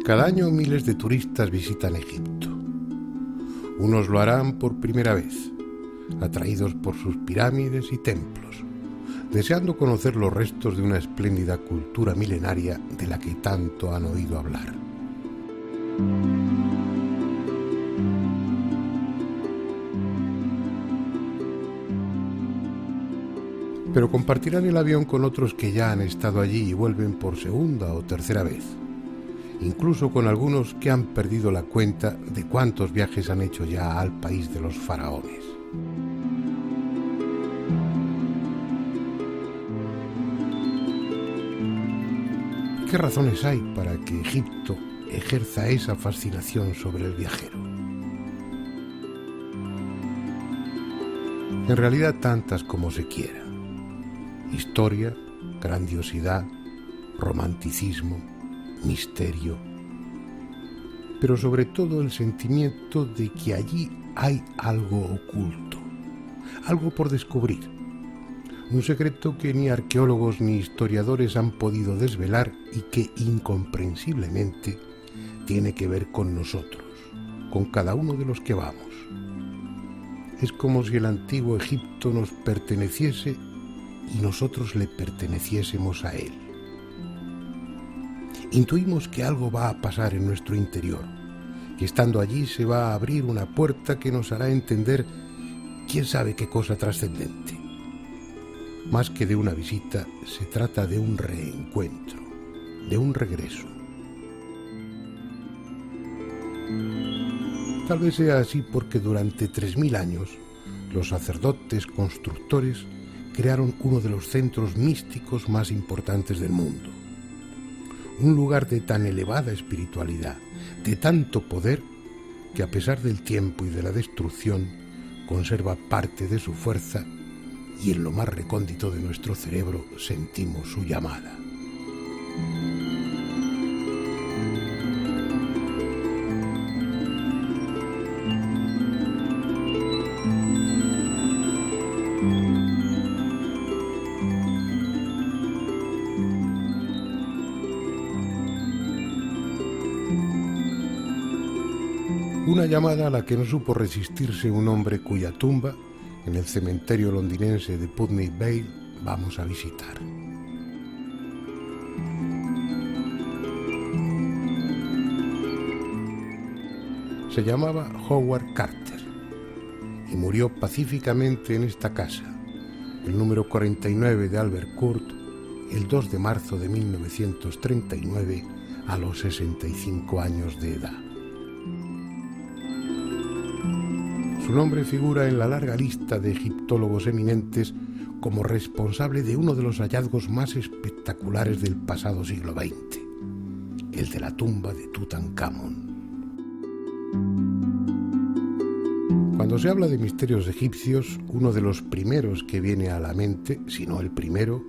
Cada año miles de turistas visitan Egipto. Unos lo harán por primera vez, atraídos por sus pirámides y templos, deseando conocer los restos de una espléndida cultura milenaria de la que tanto han oído hablar. Pero compartirán el avión con otros que ya han estado allí y vuelven por segunda o tercera vez, incluso con algunos que han perdido la cuenta de cuántos viajes han hecho ya al país de los faraones. ¿Qué razones hay para que Egipto ejerza esa fascinación sobre el viajero? En realidad tantas como se quiera. Historia, grandiosidad, romanticismo, misterio, pero sobre todo el sentimiento de que allí hay algo oculto, algo por descubrir, un secreto que ni arqueólogos ni historiadores han podido desvelar y que incomprensiblemente tiene que ver con nosotros, con cada uno de los que vamos. Es como si el antiguo Egipto nos perteneciese y nosotros le perteneciésemos a él. Intuimos que algo va a pasar en nuestro interior, que estando allí se va a abrir una puerta que nos hará entender quién sabe qué cosa trascendente. Más que de una visita, se trata de un reencuentro, de un regreso. Tal vez sea así porque durante 3000 años los sacerdotes constructores crearon uno de los centros místicos más importantes del mundo. Un lugar de tan elevada espiritualidad, de tanto poder, que a pesar del tiempo y de la destrucción, conserva parte de su fuerza y en lo más recóndito de nuestro cerebro sentimos su llamada. Una llamada a la que no supo resistirse un hombre cuya tumba, en el cementerio londinense de Putney Vale, vamos a visitar. Se llamaba Howard Carter y murió pacíficamente en esta casa, el número 49 de Albert Court, el 2 de marzo de 1939, a los 65 años de edad. Su nombre figura en la larga lista de egiptólogos eminentes como responsable de uno de los hallazgos más espectaculares del pasado siglo XX, el de la tumba de Tutankamón. Cuando se habla de misterios egipcios, uno de los primeros que viene a la mente, si no el primero,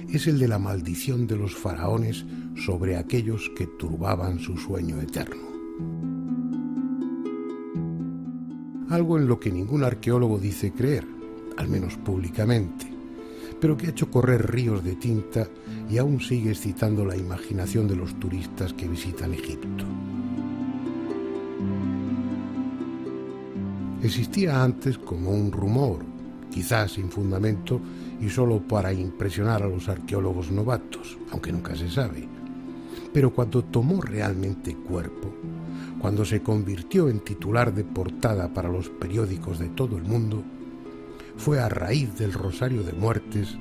es el de la maldición de los faraones sobre aquellos que turbaban su sueño eterno. Algo en lo que ningún arqueólogo dice creer, al menos públicamente, pero que ha hecho correr ríos de tinta y aún sigue excitando la imaginación de los turistas que visitan Egipto. Existía antes como un rumor, quizás sin fundamento y solo para impresionar a los arqueólogos novatos, aunque nunca se sabe. Pero cuando tomó realmente cuerpo, cuando se convirtió en titular de portada para los periódicos de todo el mundo, fue a raíz del rosario de muertes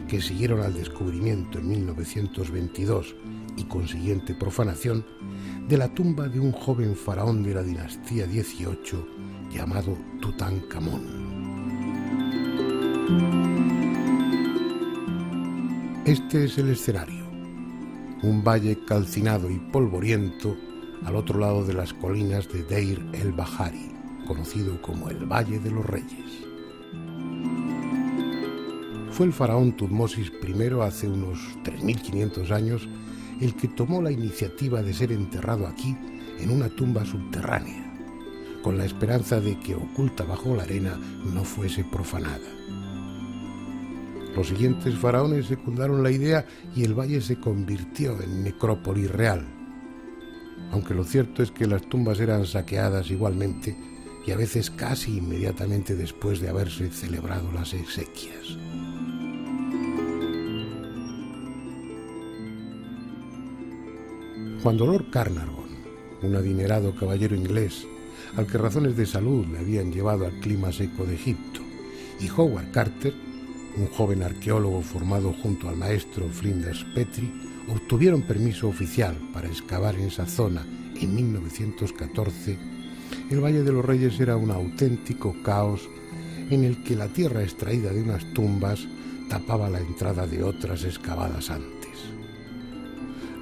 que siguieron al descubrimiento en 1922 y consiguiente profanación de la tumba de un joven faraón de la dinastía XVIII llamado Tutankamón. Este es el escenario, un valle calcinado y polvoriento al otro lado de las colinas de Deir el-Bahari, conocido como el Valle de los Reyes. Fue el faraón Tutmosis I hace unos 3500 años el que tomó la iniciativa de ser enterrado aquí en una tumba subterránea, con la esperanza de que oculta bajo la arena no fuese profanada. Los siguientes faraones secundaron la idea y el valle se convirtió en necrópolis real. aunque lo cierto es que las tumbas eran saqueadas igualmente y a veces casi inmediatamente después de haberse celebrado las exequias. Cuando Lord Carnarvon, un adinerado caballero inglés, al que razones de salud le habían llevado al clima seco de Egipto, y Howard Carter, un joven arqueólogo formado junto al maestro Flinders Petrie, obtuvieron permiso oficial para excavar en esa zona en 1914, el Valle de los Reyes era un auténtico caos en el que la tierra extraída de unas tumbas tapaba la entrada de otras excavadas antes.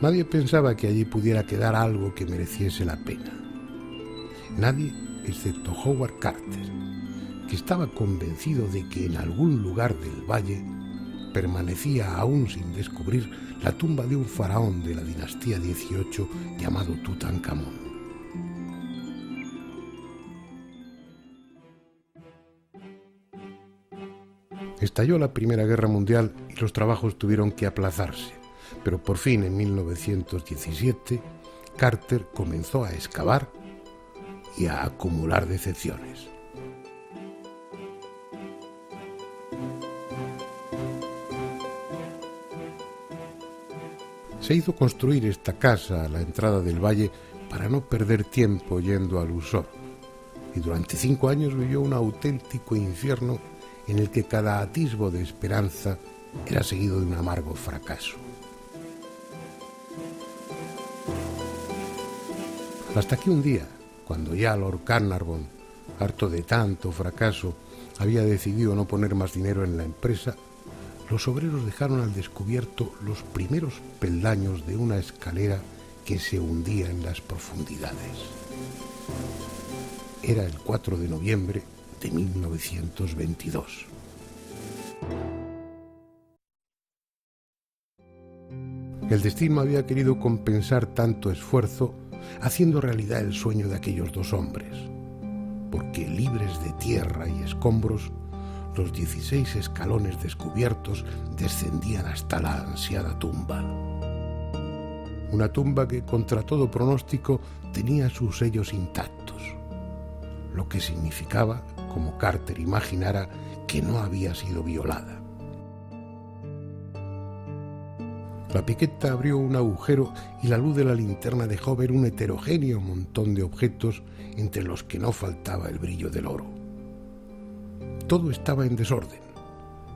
Nadie pensaba que allí pudiera quedar algo que mereciese la pena. Nadie, excepto Howard Carter, que estaba convencido de que en algún lugar del valle permanecía aún sin descubrir la tumba de un faraón de la dinastía XVIII llamado Tutankamón. Estalló la Primera Guerra Mundial y los trabajos tuvieron que aplazarse, pero por fin en 1917 Carter comenzó a excavar y a acumular decepciones. Se hizo construir esta casa a la entrada del valle para no perder tiempo yendo al Luxor, y durante 5 años vivió un auténtico infierno en el que cada atisbo de esperanza era seguido de un amargo fracaso. Hasta que un día, cuando ya Lord Carnarvon, harto de tanto fracaso, había decidido no poner más dinero en la empresa, los obreros dejaron al descubierto los primeros peldaños de una escalera que se hundía en las profundidades. Era el 4 de noviembre de 1922. El destino había querido compensar tanto esfuerzo haciendo realidad el sueño de aquellos 2 hombres, porque libres de tierra y escombros, los 16 escalones descubiertos descendían hasta la ansiada tumba. Una tumba que, contra todo pronóstico, tenía sus sellos intactos, lo que significaba, como Carter imaginara, que no había sido violada. La piqueta abrió un agujero y la luz de la linterna dejó ver un heterogéneo montón de objetos entre los que no faltaba el brillo del oro. Todo estaba en desorden,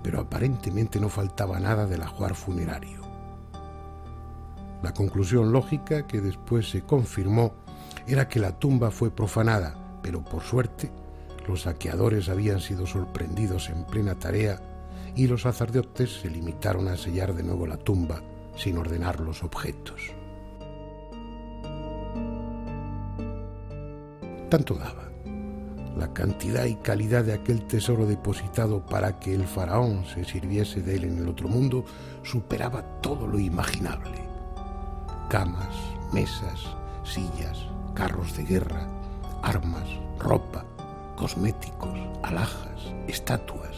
pero aparentemente no faltaba nada del ajuar funerario. La conclusión lógica, que después se confirmó, era que la tumba fue profanada, pero por suerte los saqueadores habían sido sorprendidos en plena tarea y los sacerdotes se limitaron a sellar de nuevo la tumba sin ordenar los objetos. Tanto daba. La cantidad y calidad de aquel tesoro depositado para que el faraón se sirviese de él en el otro mundo superaba todo lo imaginable. Camas, mesas, sillas, carros de guerra, armas, ropa, cosméticos, alhajas, estatuas,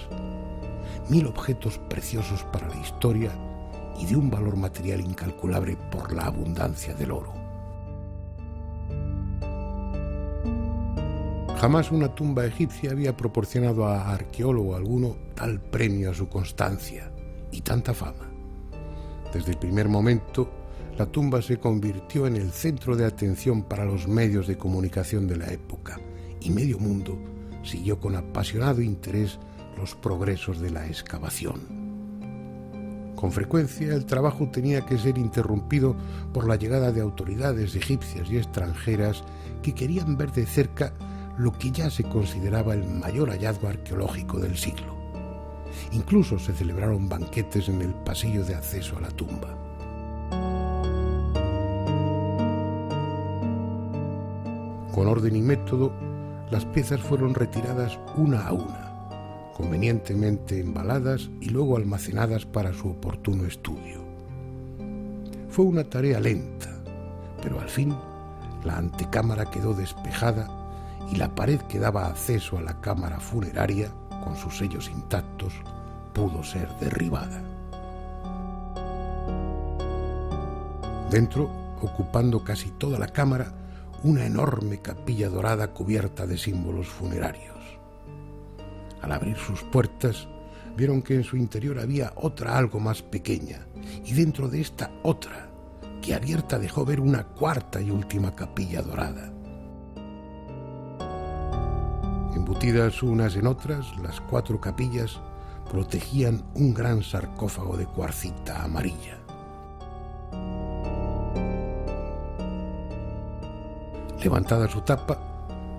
1000 objetos preciosos para la historia y de un valor material incalculable por la abundancia del oro. Jamás una tumba egipcia había proporcionado a arqueólogo alguno tal premio a su constancia y tanta fama. Desde el primer momento, la tumba se convirtió en el centro de atención para los medios de comunicación de la época, y medio mundo siguió con apasionado interés los progresos de la excavación. Con frecuencia el trabajo tenía que ser interrumpido por la llegada de autoridades egipcias y extranjeras que querían ver de cerca lo que ya se consideraba el mayor hallazgo arqueológico del siglo. Incluso se celebraron banquetes en el pasillo de acceso a la tumba. Con orden y método, las piezas fueron retiradas una a una, convenientemente embaladas y luego almacenadas para su oportuno estudio. Fue una tarea lenta, pero al fin la antecámara quedó despejada y la pared que daba acceso a la cámara funeraria, con sus sellos intactos, pudo ser derribada. Dentro, ocupando casi toda la cámara una enorme capilla dorada cubierta de símbolos funerarios. Al abrir sus puertas, vieron que en su interior había otra algo más pequeña, y dentro de esta otra, que abierta dejó ver una cuarta y última capilla dorada. Embutidas unas en otras, las 4 capillas protegían un gran sarcófago de cuarcita amarilla. Levantada su tapa,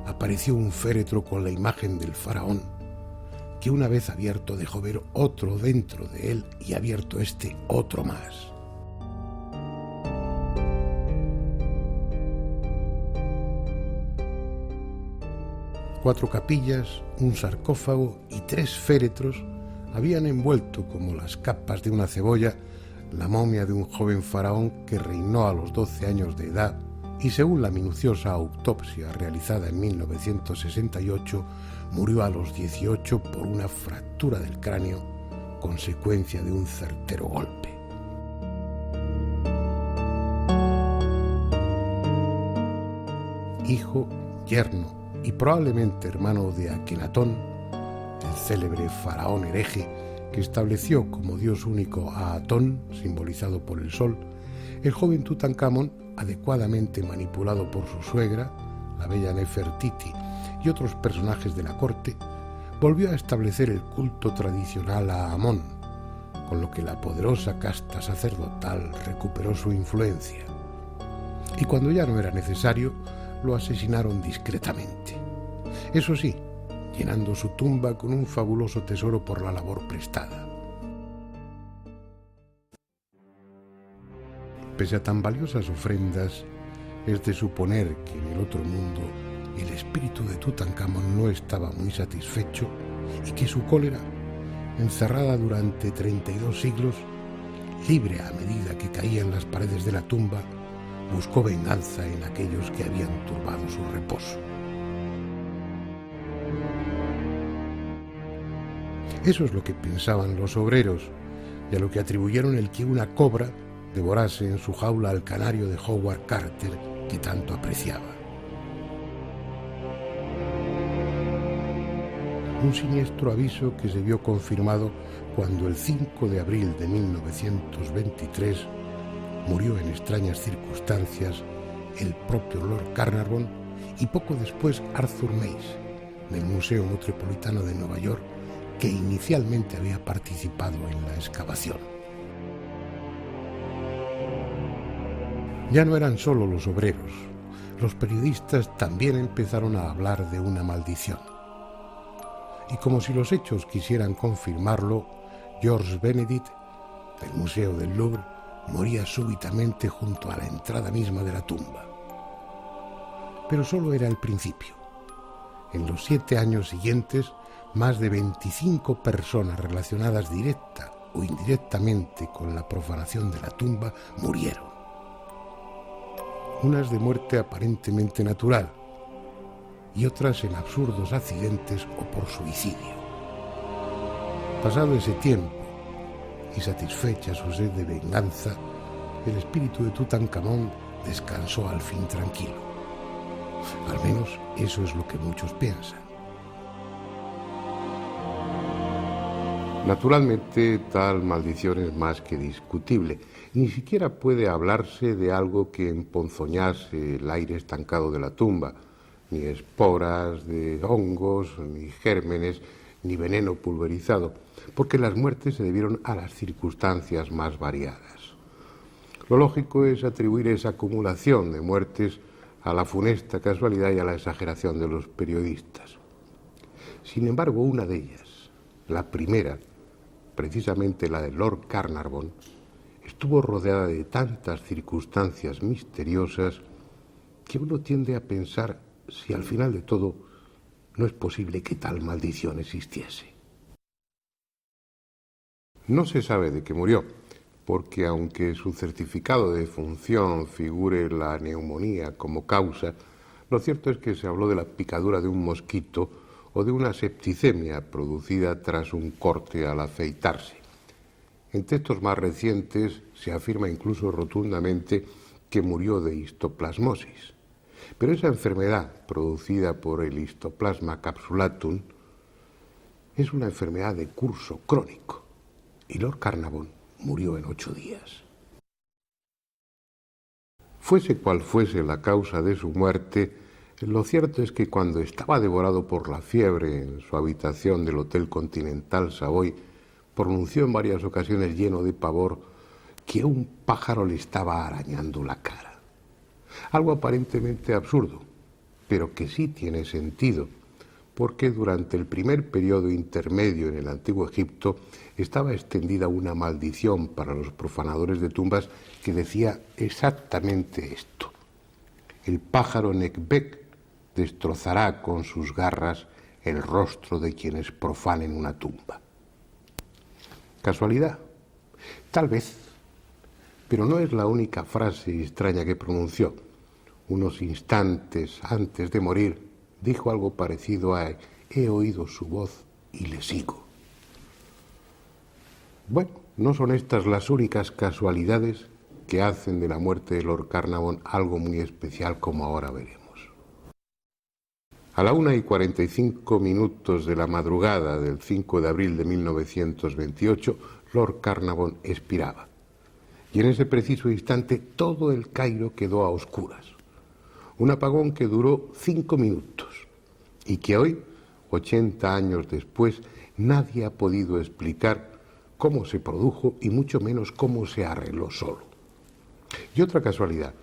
apareció un féretro con la imagen del faraón, que una vez abierto dejó ver otro dentro de él y abierto este otro más. Cuatro capillas, un sarcófago y 3 féretros habían envuelto como las capas de una cebolla la momia de un joven faraón que reinó a los 12 años de edad y, según la minuciosa autopsia realizada en 1968, murió a los 18 por una fractura del cráneo, consecuencia de un certero golpe. Hijo, yerno y probablemente hermano de Akenatón, el célebre faraón hereje que estableció como dios único a Atón, simbolizado por el sol, el joven Tutankamón, adecuadamente manipulado por su suegra, la bella Nefertiti, y otros personajes de la corte, volvió a establecer el culto tradicional a Amón, con lo que la poderosa casta sacerdotal recuperó su influencia. Y cuando ya no era necesario, lo asesinaron discretamente. Eso sí, llenando su tumba con un fabuloso tesoro por la labor prestada. Pese a tan valiosas ofrendas, es de suponer que en el otro mundo el espíritu de Tutankamón no estaba muy satisfecho y que su cólera, encerrada durante 32 siglos, libre a medida que caían las paredes de la tumba, buscó venganza en aquellos que habían turbado su reposo. Eso es lo que pensaban los obreros, y a lo que atribuyeron el que una cobra devorase en su jaula al canario de Howard Carter que tanto apreciaba. Un siniestro aviso que se vio confirmado cuando el 5 de abril de 1923 murió en extrañas circunstancias el propio Lord Carnarvon y poco después Arthur Mace, del Museo Metropolitano de Nueva York, que inicialmente había participado en la excavación. Ya no eran solo los obreros, los periodistas también empezaron a hablar de una maldición. Y como si los hechos quisieran confirmarlo, Georges Benedict, del Museo del Louvre, moría súbitamente junto a la entrada misma de la tumba. Pero solo era el principio. En los 7 años siguientes, más de 25 personas relacionadas directa o indirectamente con la profanación de la tumba murieron. Unas de muerte aparentemente natural y otras en absurdos accidentes o por suicidio. Pasado ese tiempo y satisfecha su sed de venganza, el espíritu de Tutankamón descansó al fin tranquilo. Al menos eso es lo que muchos piensan. Naturalmente, tal maldición es más que discutible. Ni siquiera puede hablarse de algo que emponzoñase el aire estancado de la tumba, ni esporas de hongos, ni gérmenes, ni veneno pulverizado, porque las muertes se debieron a las circunstancias más variadas. Lo lógico es atribuir esa acumulación de muertes a la funesta casualidad y a la exageración de los periodistas. Sin embargo, una de ellas, la primera, precisamente la de Lord Carnarvon, estuvo rodeada de tantas circunstancias misteriosas que uno tiende a pensar si al final de todo no es posible que tal maldición existiese. No se sabe de qué murió, porque aunque su certificado de defunción figure la neumonía como causa, lo cierto es que se habló de la picadura de un mosquito o de una septicemia producida tras un corte al afeitarse. En textos más recientes se afirma incluso rotundamente que murió de histoplasmosis. Pero esa enfermedad, producida por el Histoplasma capsulatum, es una enfermedad de curso crónico, y Lord Carnarvon murió en 8 días. Fuese cual fuese la causa de su muerte, lo cierto es que cuando estaba devorado por la fiebre en su habitación del Hotel Continental Savoy, pronunció en varias ocasiones lleno de pavor que un pájaro le estaba arañando la cara. Algo aparentemente absurdo, pero que sí tiene sentido, porque durante el primer periodo intermedio en el Antiguo Egipto estaba extendida una maldición para los profanadores de tumbas que decía exactamente esto: el pájaro Nekbek destrozará con sus garras el rostro de quienes profanen una tumba. ¿Casualidad? Tal vez, pero no es la única frase extraña que pronunció. Unos instantes antes de morir, dijo algo parecido a «he oído su voz y le sigo». Bueno, no son estas las únicas casualidades que hacen de la muerte de Lord Carnarvon algo muy especial, como ahora veremos. A la 1:45 de la madrugada del 5 de abril de 1928, Lord Carnarvon expiraba. Y en ese preciso instante todo el Cairo quedó a oscuras. Un apagón que duró 5 minutos y que hoy, 80 años después, nadie ha podido explicar cómo se produjo y mucho menos cómo se arregló solo. Y otra casualidad,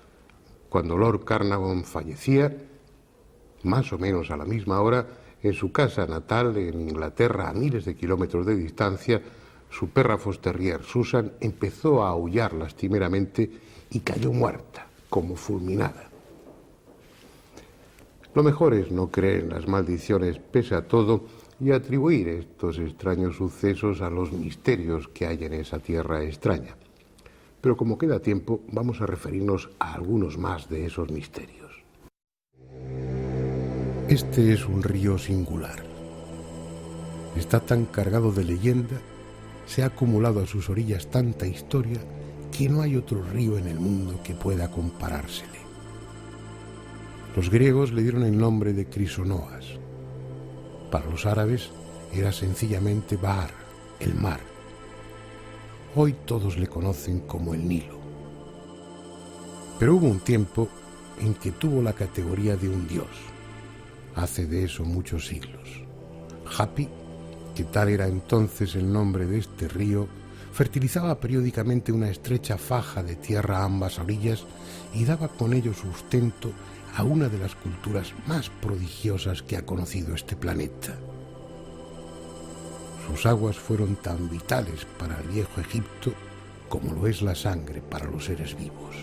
cuando Lord Carnarvon fallecía, más o menos a la misma hora, en su casa natal en Inglaterra, a miles de kilómetros de distancia, su perra Fosterrier Susan empezó a aullar lastimeramente y cayó muerta, como fulminada. Lo mejor es no creer en las maldiciones pese a todo y atribuir estos extraños sucesos a los misterios que hay en esa tierra extraña. Pero como queda tiempo, vamos a referirnos a algunos más de esos misterios. Este es un río singular. Está tan cargado de leyenda, se ha acumulado a sus orillas tanta historia, que no hay otro río en el mundo que pueda comparársele. Los griegos le dieron el nombre de Crisonoas. Para los árabes era sencillamente Bahr, el mar. Hoy todos le conocen como el Nilo. Pero hubo un tiempo en que tuvo la categoría de un dios. Hace de eso muchos siglos. Hapi, que tal era entonces el nombre de este río, fertilizaba periódicamente una estrecha faja de tierra a ambas orillas y daba con ello sustento a una de las culturas más prodigiosas que ha conocido este planeta. Sus aguas fueron tan vitales para el viejo Egipto como lo es la sangre para los seres vivos.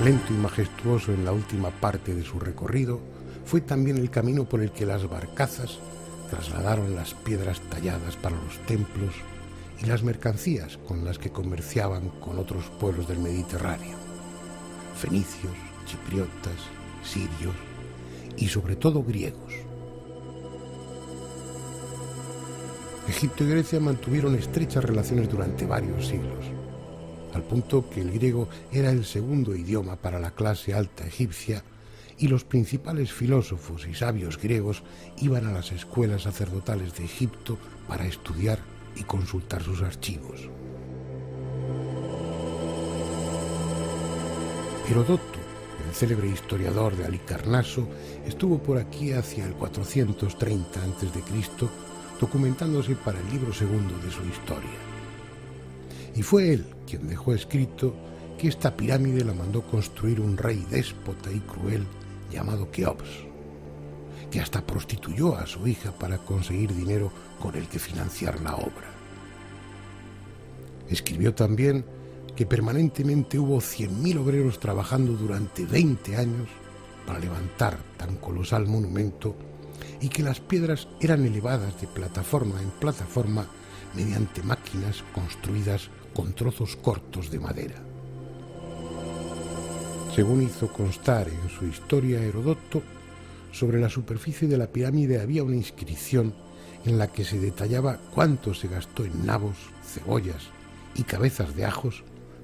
Lento y majestuoso en la última parte de su recorrido, fue también el camino por el que las barcazas trasladaron las piedras talladas para los templos y las mercancías con las que comerciaban con otros pueblos del Mediterráneo: fenicios, chipriotas, sirios y sobre todo griegos. Egipto y Grecia mantuvieron estrechas relaciones durante varios siglos, al punto que el griego era el segundo idioma para la clase alta egipcia y los principales filósofos y sabios griegos iban a las escuelas sacerdotales de Egipto para estudiar y consultar sus archivos. Herodoto, el célebre historiador de Halicarnaso, estuvo por aquí hacia el 430 a.C., documentándose para el libro segundo de su historia. Y fue él quien dejó escrito que esta pirámide la mandó construir un rey déspota y cruel llamado Keops, que hasta prostituyó a su hija para conseguir dinero con el que financiar la obra. Escribió también que permanentemente hubo 100.000 obreros trabajando durante 20 años para levantar tan colosal monumento y que las piedras eran elevadas de plataforma en plataforma mediante máquinas construidas con trozos cortos de madera. Según hizo constar en su historia Herodoto, sobre la superficie de la pirámide había una inscripción en la que se detallaba cuánto se gastó en nabos, cebollas y cabezas de ajos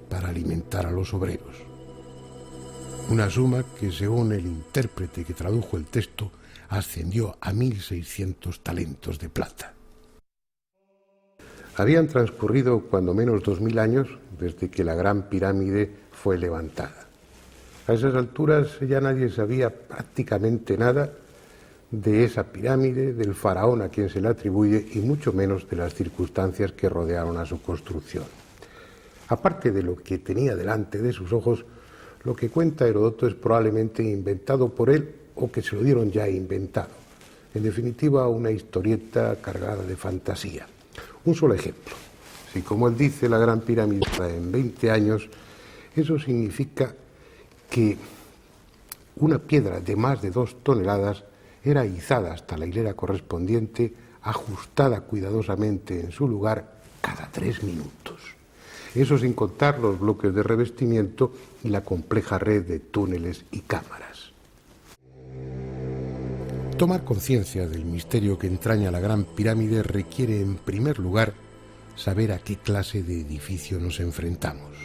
para alimentar a los obreros. Una suma que, según el intérprete que tradujo el texto, ascendió a 1.600 talentos de plata. Habían transcurrido cuando menos 2000 años desde que la Gran Pirámide fue levantada. A esas alturas ya nadie sabía prácticamente nada de esa pirámide, del faraón a quien se le atribuye y mucho menos de las circunstancias que rodearon a su construcción. Aparte de lo que tenía delante de sus ojos, lo que cuenta Heródoto es probablemente inventado por él o que se lo dieron ya inventado. En definitiva, una historieta cargada de fantasía. Un solo ejemplo. Si, como él dice, la Gran Pirámide en 20 años, eso significa que una piedra de más de 2 toneladas era izada hasta la hilera correspondiente, ajustada cuidadosamente en su lugar cada 3 minutos. Eso sin contar los bloques de revestimiento y la compleja red de túneles y cámaras. Tomar conciencia del misterio que entraña la Gran Pirámide requiere, en primer lugar, saber a qué clase de edificio nos enfrentamos.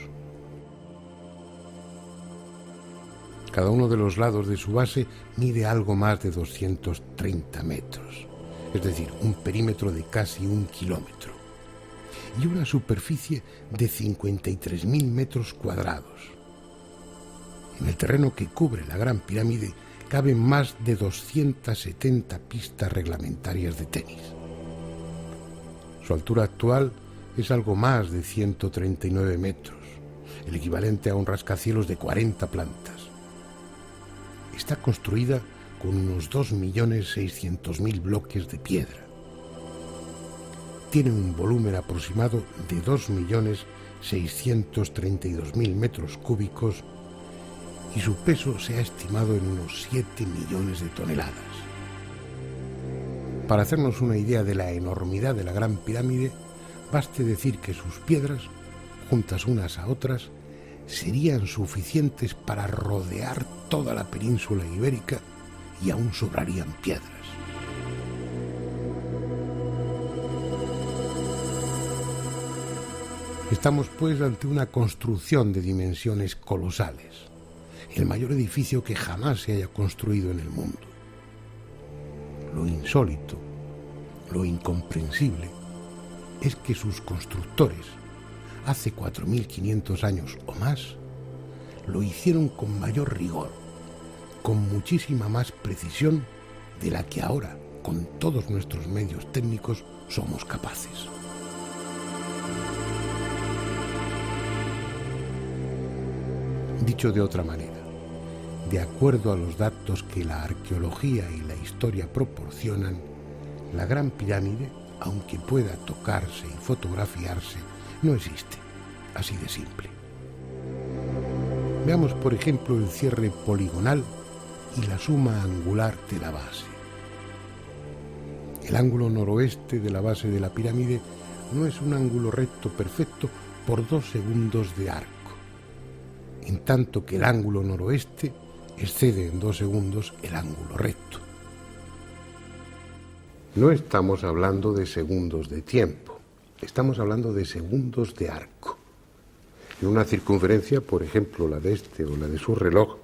Cada uno de los lados de su base mide algo más de 230 metros, es decir, un perímetro de casi 1 kilómetro, y una superficie de 53.000 metros cuadrados. En el terreno que cubre la Gran Pirámide caben más de 270 pistas reglamentarias de tenis. Su altura actual es algo más de 139 metros, el equivalente a un rascacielos de 40 plantas. Está construida con unos 2.600.000 bloques de piedra. Tiene un volumen aproximado de 2.632.000 metros cúbicos y su peso se ha estimado en unos 7 millones de toneladas. Para hacernos una idea de la enormidad de la Gran Pirámide, baste decir que sus piedras, juntas unas a otras, serían suficientes para rodear toda la península ibérica y aún sobrarían piedras. Estamos pues ante una construcción de dimensiones colosales, el mayor edificio que jamás se haya construido en el mundo. Lo insólito, lo incomprensible, es que sus constructores, hace 4.500 años o más, lo hicieron con mayor rigor, con muchísima más precisión de la que ahora, con todos nuestros medios técnicos, somos capaces. Dicho de otra manera, de acuerdo a los datos que la arqueología y la historia proporcionan, la Gran Pirámide, aunque pueda tocarse y fotografiarse, no existe, así de simple. Veamos, por ejemplo, el cierre poligonal y la suma angular de la base. El ángulo noroeste de la base de la pirámide no es un ángulo recto perfecto por 2 segundos de arco, en tanto que el ángulo noroeste excede en 2 segundos el ángulo recto. No estamos hablando de segundos de tiempo, estamos hablando de segundos de arco. En una circunferencia, por ejemplo, la de este o la de su reloj,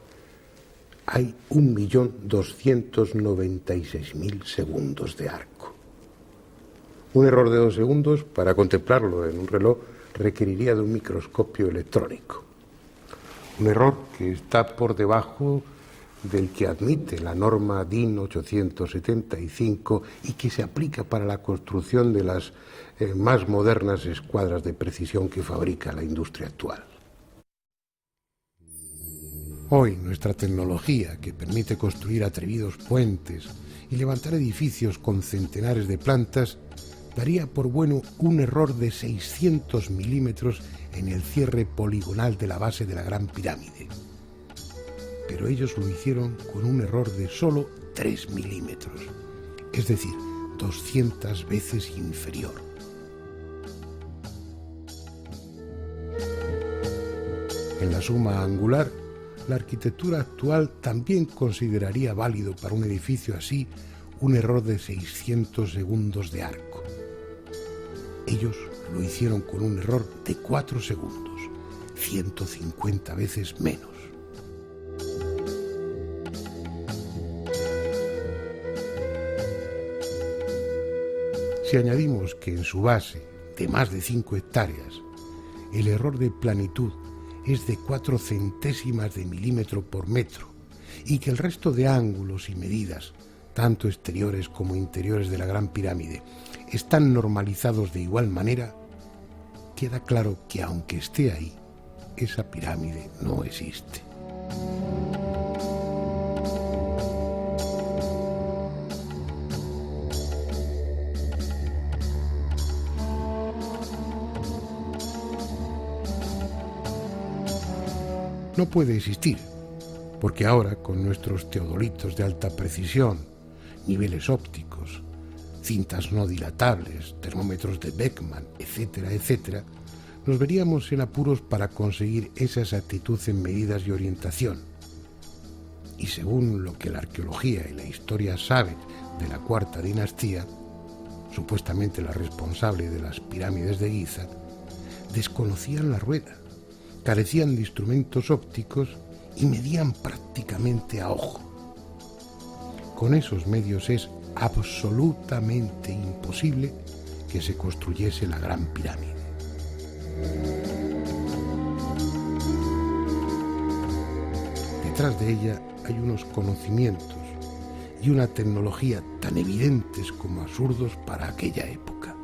hay 1.296.000 segundos de arco. Un error de 2 segundos, para contemplarlo en un reloj, requeriría de un microscopio electrónico. Un error que está por debajo del que admite la norma DIN 875 y que se aplica para la construcción de las más modernas escuadras de precisión que fabrica la industria actual. Hoy nuestra tecnología, que permite construir atrevidos puentes y levantar edificios con centenares de plantas, daría por bueno un error de 600 milímetros en el cierre poligonal de la base de la Gran Pirámide. Pero ellos lo hicieron con un error de solo 3 milímetros, es decir, 200 veces inferior. En la suma angular, la arquitectura actual también consideraría válido para un edificio así un error de 600 segundos de arco. Ellos lo hicieron con un error de 4 segundos, 150 veces menos. Si añadimos que en su base, de más de 5 hectáreas, el error de planitud es de 4 centésimas de milímetro por metro y que el resto de ángulos y medidas, tanto exteriores como interiores de la Gran Pirámide, están normalizados de igual manera, queda claro que aunque esté ahí, esa pirámide no existe. No puede existir, porque ahora, con nuestros teodolitos de alta precisión, niveles ópticos, cintas no dilatables, termómetros de Beckman, etcétera, etcétera, nos veríamos en apuros para conseguir esa exactitud en medidas y orientación. Y según lo que la arqueología y la historia saben de la Cuarta Dinastía, supuestamente la responsable de las pirámides de Giza, desconocían la rueda, carecían de instrumentos ópticos y medían prácticamente a ojo. Con esos medios es absolutamente imposible que se construyese la Gran Pirámide. Detrás de ella hay unos conocimientos y una tecnología tan evidentes como absurdos para aquella época.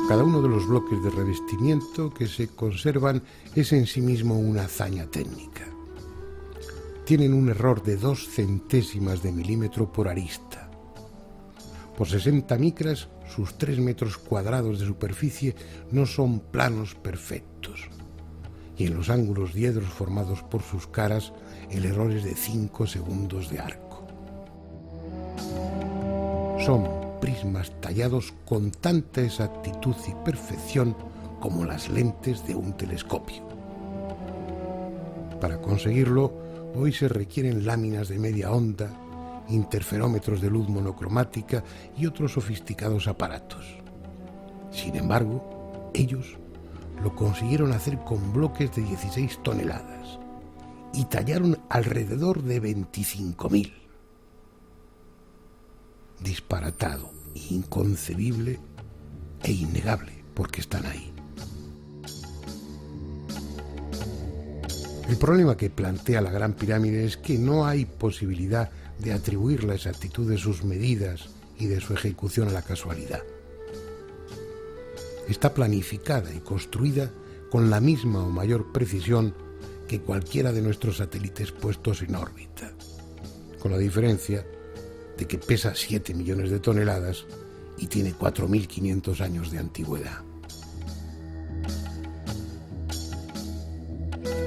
Cada uno de los bloques de revestimiento que se conservan es en sí mismo una hazaña técnica. Tienen un error de 2 centésimas de milímetro por arista. Por 60 micras, sus 3 metros cuadrados de superficie no son planos perfectos. Y en los ángulos diedros formados por sus caras, el error es de 5 segundos de arco. Son prismas tallados con tanta exactitud y perfección como las lentes de un telescopio. Para conseguirlo, hoy se requieren láminas de media onda, interferómetros de luz monocromática y otros sofisticados aparatos. Sin embargo, ellos lo consiguieron hacer con bloques de 16 toneladas y tallaron alrededor de 25.000. Disparatado, inconcebible e innegable, porque están ahí. El problema que plantea la Gran Pirámide es que no hay posibilidad de atribuir la exactitud de sus medidas y de su ejecución a la casualidad. Está planificada y construida con la misma o mayor precisión que cualquiera de nuestros satélites puestos en órbita, con la diferencia de que pesa 7 millones de toneladas y tiene 4.500 años de antigüedad.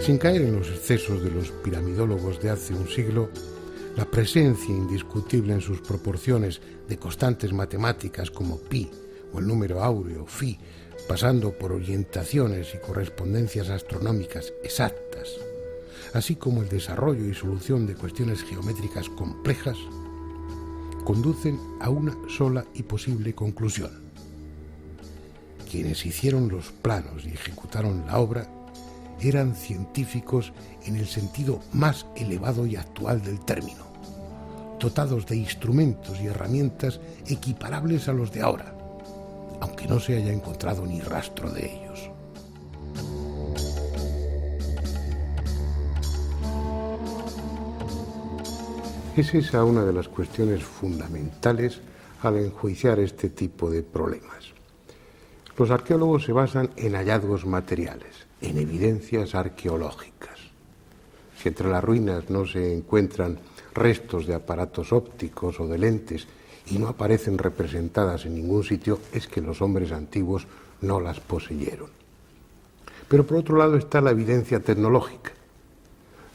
Sin caer en los excesos de los piramidólogos de hace un siglo, la presencia indiscutible en sus proporciones de constantes matemáticas como pi o el número áureo phi, pasando por orientaciones y correspondencias astronómicas exactas, así como el desarrollo y solución de cuestiones geométricas complejas, conducen a una sola y posible conclusión. Quienes hicieron los planos y ejecutaron la obra eran científicos en el sentido más elevado y actual del término, dotados de instrumentos y herramientas equiparables a los de ahora, aunque no se haya encontrado ni rastro de ellos. Es esa una de las cuestiones fundamentales al enjuiciar este tipo de problemas. Los arqueólogos se basan en hallazgos materiales, en evidencias arqueológicas. Si entre las ruinas no se encuentran restos de aparatos ópticos o de lentes y no aparecen representadas en ningún sitio, es que los hombres antiguos no las poseyeron. Pero por otro lado está la evidencia tecnológica.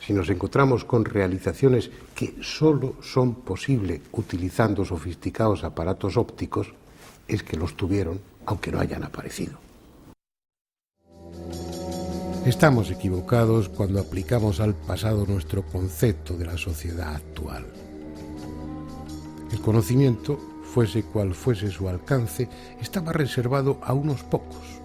Si nos encontramos con realizaciones que solo son posibles utilizando sofisticados aparatos ópticos, es que los tuvieron, aunque no hayan aparecido. Estamos equivocados cuando aplicamos al pasado nuestro concepto de la sociedad actual. El conocimiento fuese cual fuese su alcance, estaba reservado a unos pocos,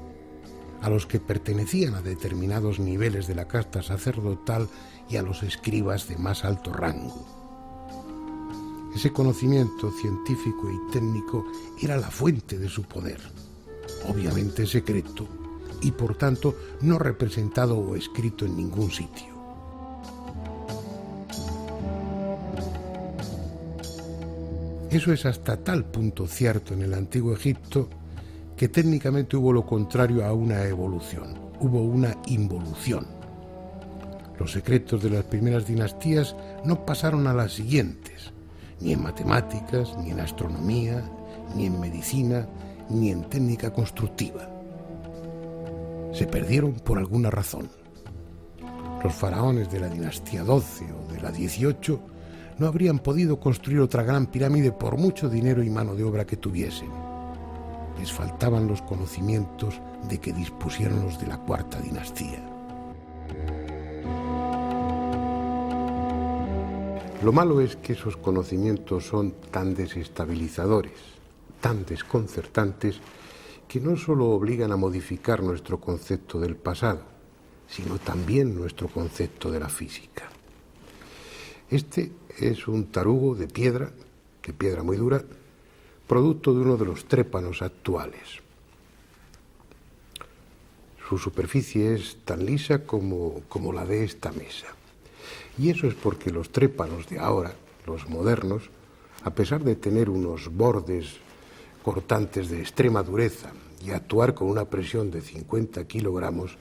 a los que pertenecían a determinados niveles de la casta sacerdotal y a los escribas de más alto rango. Ese conocimiento científico y técnico era la fuente de su poder, obviamente secreto, y por tanto no representado o escrito en ningún sitio. Eso es hasta tal punto cierto en el Antiguo Egipto que técnicamente hubo lo contrario a una evolución, hubo una involución. Los secretos de las primeras dinastías no pasaron a las siguientes, ni en matemáticas, ni en astronomía, ni en medicina, ni en técnica constructiva. Se perdieron por alguna razón. Los faraones de la dinastía 12 o de la 18 no habrían podido construir otra gran pirámide por mucho dinero y mano de obra que tuviesen. Les faltaban los conocimientos de que dispusieron los de la cuarta dinastía. Lo malo es que esos conocimientos son tan desestabilizadores, tan desconcertantes, que no solo obligan a modificar nuestro concepto del pasado, sino también nuestro concepto de la física. Este es un tarugo de piedra muy dura, producto de uno de los trépanos actuales. Su superficie es tan lisa como la de esta mesa. Y eso es porque los trépanos de ahora, los modernos, a pesar de tener unos bordes cortantes de extrema dureza y actuar con una presión de 50 kilogramos,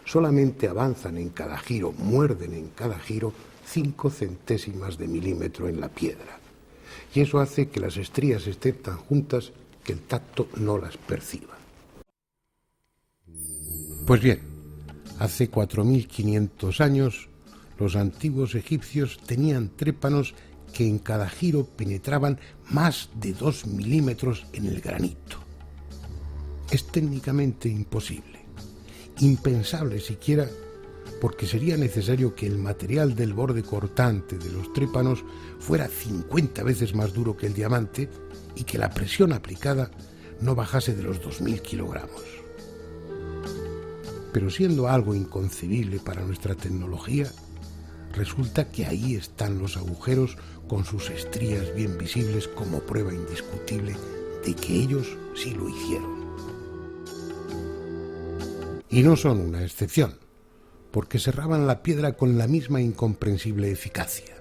solamente avanzan en cada giro, muerden en cada giro 5 centésimas de milímetro en la piedra. Y eso hace que las estrías estén tan juntas que el tacto no las perciba. Pues bien, hace 4.500 años, los antiguos egipcios tenían trépanos que en cada giro penetraban más de 2 milímetros en el granito. Es técnicamente imposible, impensable siquiera, porque sería necesario que el material del borde cortante de los trépanos fuera 50 veces más duro que el diamante y que la presión aplicada no bajase de los 2.000 kilogramos. Pero siendo algo inconcebible para nuestra tecnología, resulta que ahí están los agujeros con sus estrías bien visibles como prueba indiscutible de que ellos sí lo hicieron. Y no son una excepción, porque serraban la piedra con la misma incomprensible eficacia.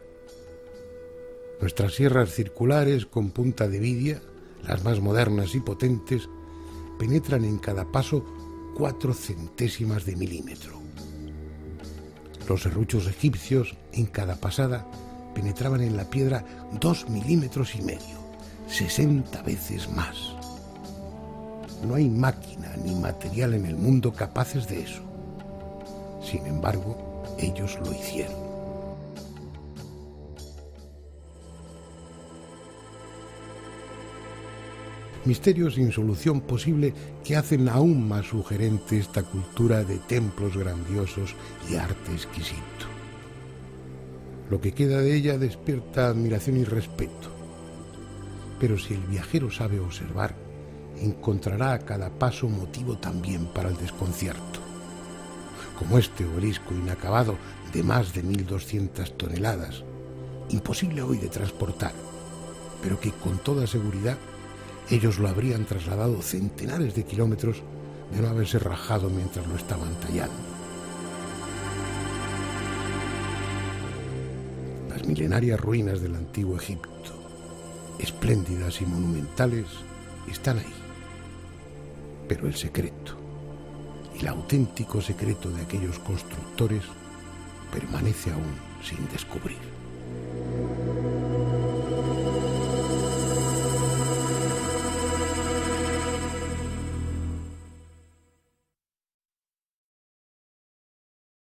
Nuestras sierras circulares con punta de vidia, las más modernas y potentes, penetran en cada paso 4 centésimas de milímetro. Los serruchos egipcios, en cada pasada, penetraban en la piedra 2,5 milímetros, 60 veces más. No hay máquina ni material en el mundo capaces de eso. Sin embargo, ellos lo hicieron. Misterios sin solución posible que hacen aún más sugerente esta cultura de templos grandiosos y arte exquisito. Lo que queda de ella despierta admiración y respeto. Pero si el viajero sabe observar, encontrará a cada paso motivo también para el desconcierto. Como este obelisco inacabado de más de 1.200 toneladas, imposible hoy de transportar, pero que con toda seguridad ellos lo habrían trasladado centenares de kilómetros de no haberse rajado mientras lo estaban tallando. Las milenarias ruinas del antiguo Egipto, espléndidas y monumentales, están ahí. Pero el secreto, el auténtico secreto de aquellos constructores, permanece aún sin descubrir.